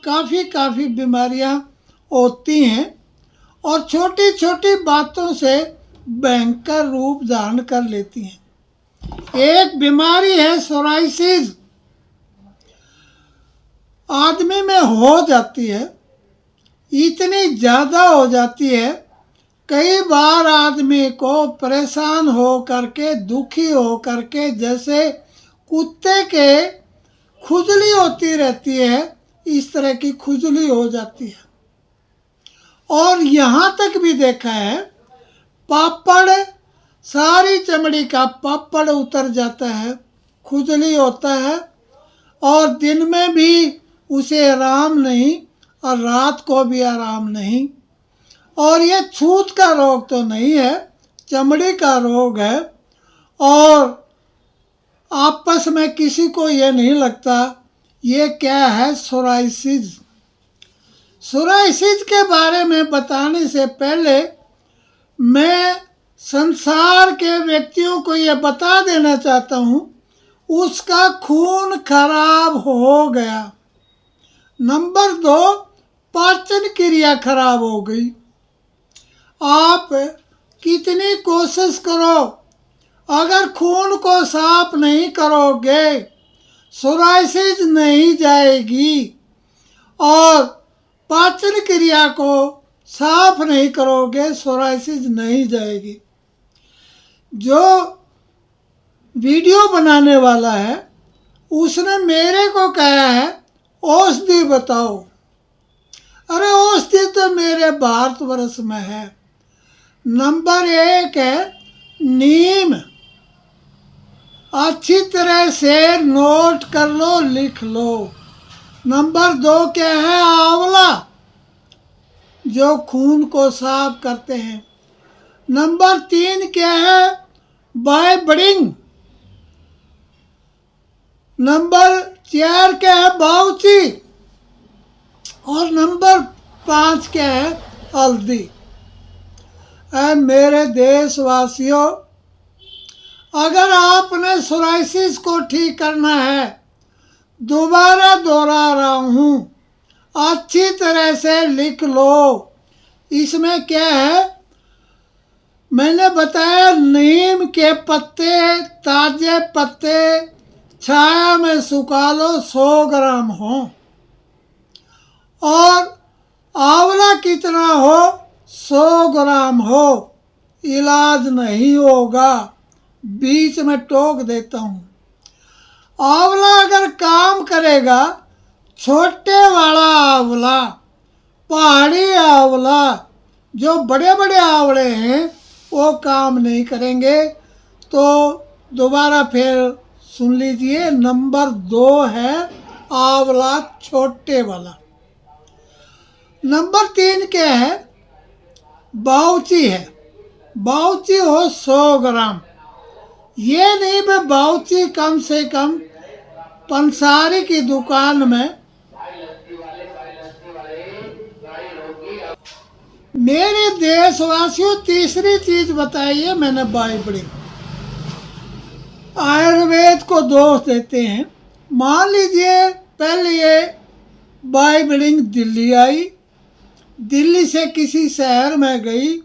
काफ़ी बीमारियां होती हैं और छोटी छोटी बातों से भयंकर रूप धारण कर लेती हैं। एक बीमारी है सोराइसिस, आदमी में हो जाती है, इतनी ज़्यादा हो जाती है, कई बार आदमी को परेशान हो करके, दुखी हो करके, जैसे कुत्ते के खुजली होती रहती है, इस तरह की खुजली हो जाती है। और यहाँ तक भी देखा है, पापड़, सारी चमड़ी का पापड़ उतर जाता है, खुजली होता है, और दिन में भी उसे आराम नहीं और रात को भी आराम नहीं। और ये छूत का रोग तो नहीं है, चमड़ी का रोग है, और आपस में किसी को ये नहीं लगता ये क्या है, सोराइसिस। सोराइसिस के बारे में बताने से पहले मैं संसार के व्यक्तियों को ये बता देना चाहता हूँ, उसका खून खराब हो गया। नंबर 2, पाचन क्रिया खराब हो गई। आप कितनी कोशिश करो, अगर खून को साफ नहीं करोगे सोराइसिस नहीं जाएगी, और पाचन क्रिया को साफ नहीं करोगे सोराइसिस नहीं जाएगी। जो वीडियो बनाने वाला है उसने मेरे को कहा है औषधि बताओ। अरे औषधि तो मेरे भारतवर्ष में है। नंबर 1 है नीम, अच्छी तरह से नोट कर लो, लिख लो। नंबर 2 क्या है, आंवला, जो खून को साफ करते हैं। नंबर 3 क्या है, बाइबडिंग। नंबर 4 क्या है, बाउची। और नंबर 5 क्या है, हल्दी। मेरे देशवासियों, अगर आपने सोराइसिस को ठीक करना है, दोबारा दोहरा रहा हूँ, अच्छी तरह से लिख लो। इसमें क्या है, मैंने बताया नीम के पत्ते, ताजे पत्ते छाया में सुखा लो, 100 ग्राम हो। और आंवला कितना हो, 100 ग्राम हो। इलाज नहीं होगा, बीच में टोक देता हूँ। आंवला अगर काम करेगा, छोटे वाला आंवला, पहाड़ी आंवला, जो बड़े बड़े आंवले हैं वो काम नहीं करेंगे। तो दोबारा फिर सुन लीजिए, नंबर 2 है आंवला छोटे वाला। नंबर 3 क्या है, बाउची है। बाउची हो 100 ग्राम। ये नहीं भाई, बाउची कम से कम पंसारी की दुकान में। मेरे देशवासियों, तीसरी चीज बताइए मैंने, बाइबडिंग। आयुर्वेद को दोष देते हैं। मान लीजिए पहले ये बाइबडिंग दिल्ली आई, दिल्ली से किसी शहर में गई,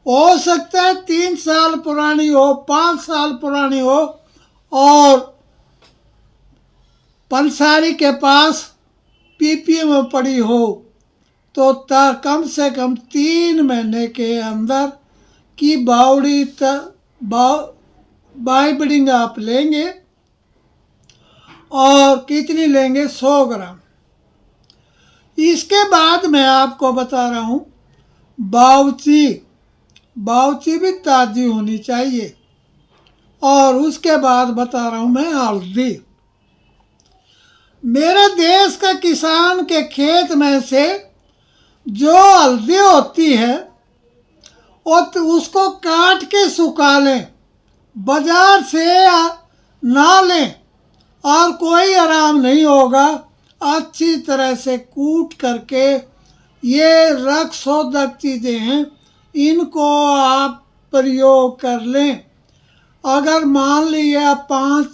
हो सकता है 3 साल पुरानी हो, 5 साल पुरानी हो, और पंसारी के पास पीपी में पड़ी हो, तो कम से कम 3 महीने के अंदर की बाइबडिंग आप लेंगे। और कितनी लेंगे, 100 ग्राम। इसके बाद मैं आपको बता रहा हूँ बाउची। बाउची भी ताज़ी होनी चाहिए। और उसके बाद बता रहा हूँ मैं हल्दी। मेरे देश का किसान के खेत में से जो हल्दी होती है उसको काट के सुखा लें, बाजार से ना लें, और कोई आराम नहीं होगा। अच्छी तरह से कूट करके, ये रक्त शोधक चीज़ें हैं, इनको आप प्रयोग कर लें। अगर मान लिया 5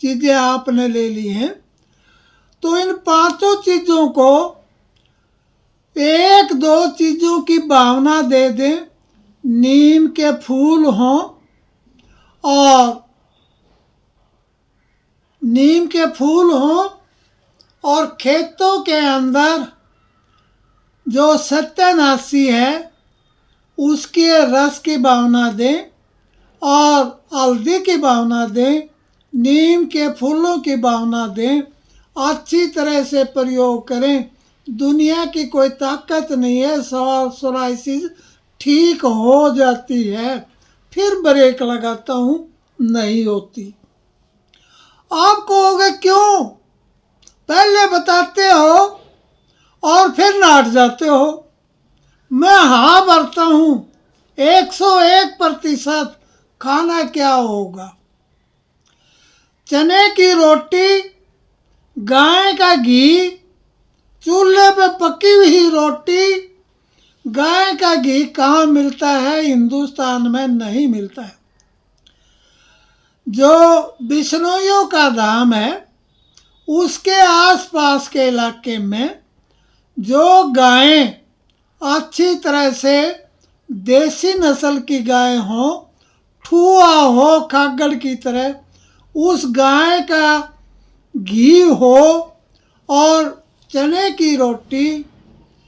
चीज़ें आपने ले ली हैं, तो इन 5 चीज़ों को एक दो चीज़ों की भावना दे दें, नीम के फूल हों और नीम के फूल हों और खेतों के अंदर जो सत्यानाशी है उसके रस की भावना दें और हल्दी की भावना दें, नीम के फूलों की भावना दें, अच्छी तरह से प्रयोग करें। दुनिया की कोई ताकत नहीं है, सोराइसिस ठीक हो जाती है। फिर ब्रेक लगाता हूँ, नहीं होती। आप कहोगे क्यों, पहले बताते हो और फिर नाट जाते हो। मैं हाँ भरता हूँ, 101% खाना क्या होगा। चने की रोटी, गाय का घी, चूल्हे पे पकी हुई रोटी। गाय का घी कहाँ मिलता है? हिंदुस्तान में नहीं मिलता है। जो बिश्नोइयों का धाम है उसके आसपास के इलाके में जो गायें अच्छी तरह से देसी नस्ल की गाय हो, ठुआ हो खागड़ की तरह, उस गाय का घी हो और चने की रोटी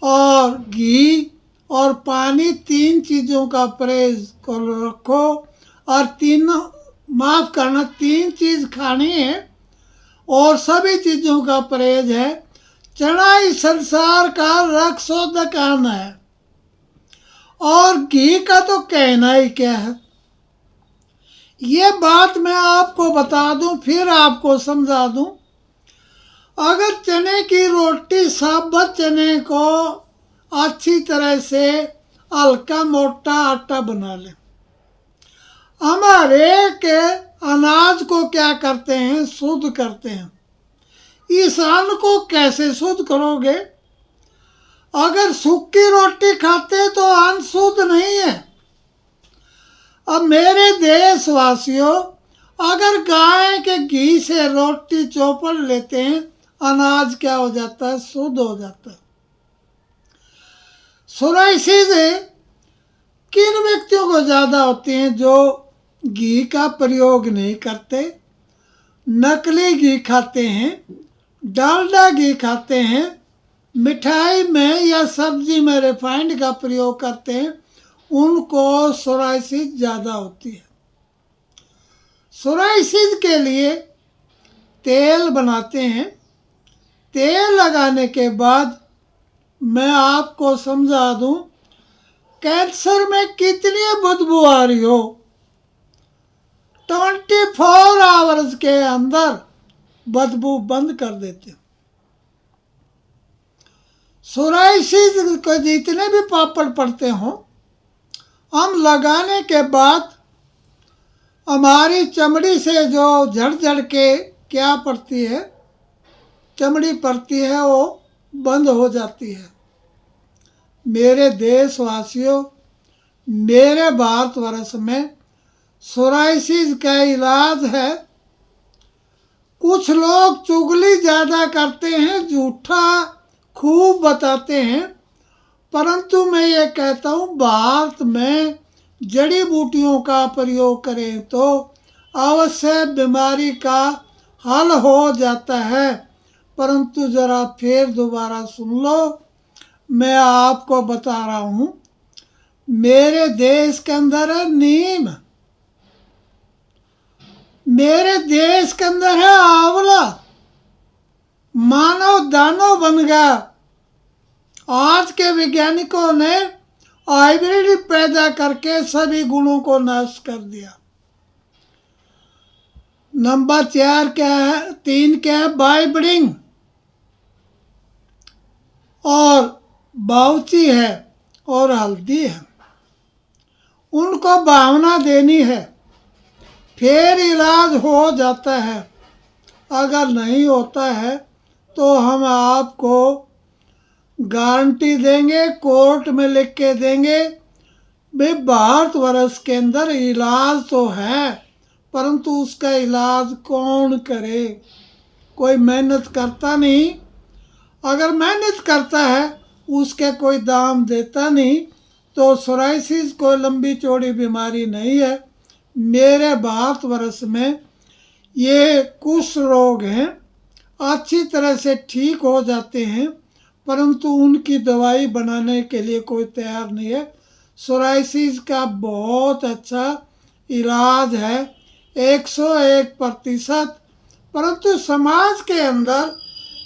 और घी और पानी, 3 चीज़ों का परहेज रखो। और तीनों, माफ़ करना, 3 चीज़ खानी है और सभी चीज़ों का परहेज है। चना इस संसार का रक्त अन्न है और घी का तो कहना ही क्या है। ये बात मैं आपको बता दूं, फिर आपको समझा दूं। अगर चने की रोटी, साबुत चने को अच्छी तरह से हल्का मोटा आटा बना लें। हमारे के अनाज को क्या करते हैं? शुद्ध करते हैं। इस अन्न को कैसे शुद्ध करोगे? अगर सूखी रोटी खाते तो अन्न शुद्ध नहीं है। अब मेरे देशवासियों, अगर गाय के घी से रोटी चौपड़ लेते हैं, अनाज क्या हो जाता है? शुद्ध हो जाता है। सोराइसिस किन व्यक्तियों को ज़्यादा होती हैं? जो घी का प्रयोग नहीं करते, नकली घी खाते हैं, डालडा घी खाते हैं, मिठाई में या सब्जी में रिफाइंड का प्रयोग करते हैं, उनको सोराइसिस ज़्यादा होती है। सोराइसिस के लिए तेल बनाते हैं। तेल लगाने के बाद मैं आपको समझा दूं, कैंसर में कितनी बदबू आ रही हो, 24 आवर्स के अंदर बदबू बंद कर देते हैं। सोराइसिस को जितने भी पापड़ पड़ते हों, हम लगाने के बाद हमारी चमड़ी से जो झड़ के क्या पड़ती है, चमड़ी पड़ती है, वो बंद हो जाती है। मेरे देशवासियों, मेरे भारतवर्ष में सोराइसिस का इलाज है। कुछ लोग चुगली ज़्यादा करते हैं, झूठा खूब बताते हैं, परंतु मैं ये कहता हूँ, भारत में जड़ी बूटियों का प्रयोग करें तो अवश्य बीमारी का हल हो जाता है। परंतु ज़रा फिर दोबारा सुन लो, मैं आपको बता रहा हूँ, मेरे देश के अंदर है नीम, मेरे देश के अंदर है आंवला। मानव दानव बन गया। आज के वैज्ञानिकों ने हाइब्रिड पैदा करके सभी गुणों को नष्ट कर दिया। नंबर 4 क्या है? 3 क्या है? बाइबडिंग और बाउची है और हल्दी है। उनको भावना देनी है, फिर इलाज हो जाता है। अगर नहीं होता है तो हम आपको गारंटी देंगे, कोर्ट में लिख के देंगे। भाई, भारतवर्ष के अंदर इलाज तो है, परंतु उसका इलाज कौन करे? कोई मेहनत करता नहीं। अगर मेहनत करता है उसके कोई दाम देता नहीं। तो सोराइसिस कोई लंबी चौड़ी बीमारी नहीं है। मेरे भारतवर्ष में ये कुछ रोग हैं, अच्छी तरह से ठीक हो जाते हैं, परंतु उनकी दवाई बनाने के लिए कोई तैयार नहीं है। सोराइसिस का बहुत अच्छा इलाज है, 101%। परंतु समाज के अंदर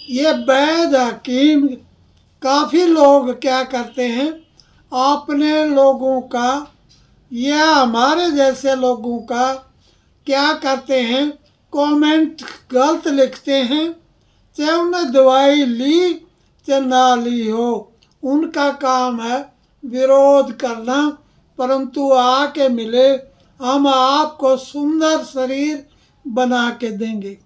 ये वैद्य हकीम काफ़ी लोग क्या करते हैं, अपने लोगों का या हमारे जैसे लोगों का क्या करते हैं, कमेंट गलत लिखते हैं, चाहे उन्हें दवाई ली चाहे ना ली हो। उनका काम है विरोध करना। परंतु आके मिले, हम आपको सुंदर शरीर बना के देंगे।